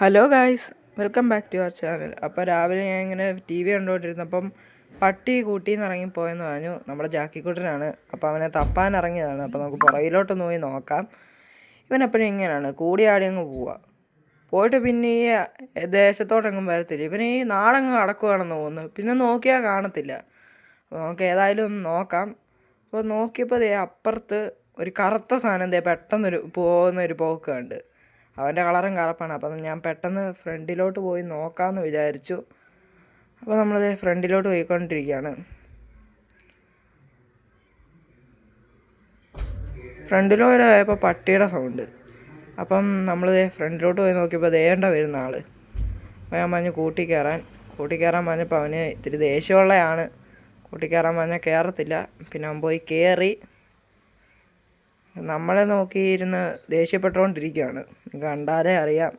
Hello guys, welcome back to our channel. അപ്പോൾ രാവിലെ ഞാൻ ഇങ്ങനെ TV കണ്ടുകൊണ്ടിരുന്നപ്പം പട്ടി കൂട്ടിന്ന് ഇറങ്ങിപ്പോയെന്ന് പറഞ്ഞു. നമ്മുടെ ജാക്കിക്കുട്ടനാണ്. അപ്പോൾ അവനെ തപ്പാൻ ഇറങ്ങിയതാണ്. അപ്പോൾ നമുക്ക് പുറകിലോട്ടൊന്ന് പോയി നോക്കാം. ഇവനെപ്പോഴും ഇങ്ങനെയാണ്, കൂടിയാടി അങ്ങ് പോവുക. പോയിട്ട് പിന്നെ ഈ ദേശത്തോടെങ്ങും വരത്തില്ല. ഇവന് ഈ നാടങ്ങ് അടക്കുകയാണെന്ന് തോന്നുന്നു. പിന്നെ നോക്കിയാൽ കാണത്തില്ല. അപ്പോൾ നമുക്ക് ഏതായാലും ഒന്ന് നോക്കാം. അപ്പോൾ നോക്കിയപ്പോൾ അപ്പുറത്ത് ഒരു കറുത്ത സാധനം പെട്ടെന്നൊരു പോകുന്നൊരു പോക്ക് കണ്ട്. അവൻ്റെ കളറും കറുപ്പാണ്. അപ്പം ഞാൻ പെട്ടെന്ന് ഫ്രണ്ടിലോട്ട് പോയി നോക്കാമെന്ന് വിചാരിച്ചു. അപ്പോൾ നമ്മളിത് ഫ്രണ്ടിലോട്ട് പോയിക്കൊണ്ടിരിക്കുകയാണ്. ഫ്രണ്ടിലോട്ട് പോയപ്പോൾ പട്ടിയുടെ സൗണ്ട്. അപ്പം നമ്മളിത് ഫ്രണ്ടിലോട്ട് പോയി നോക്കിയപ്പോൾ ദേണ്ട വരുന്ന ആൾ. അപ്പോൾ ഞാൻ പറഞ്ഞ് കൂട്ടിക്കയറാൻ പറഞ്ഞപ്പോൾ അവന് ഇത്തിരി ദേഷ്യമുള്ളതാണ്. കൂട്ടിക്കയറാൻ പറഞ്ഞാൽ കയറത്തില്ല. പിന്നെ അവൻ പോയി കയറി. നമ്മളെ നോക്കിയിരുന്ന് ദേഷ്യപ്പെട്ടുകൊണ്ടിരിക്കുകയാണ്. കണ്ടാലേ അറിയാം.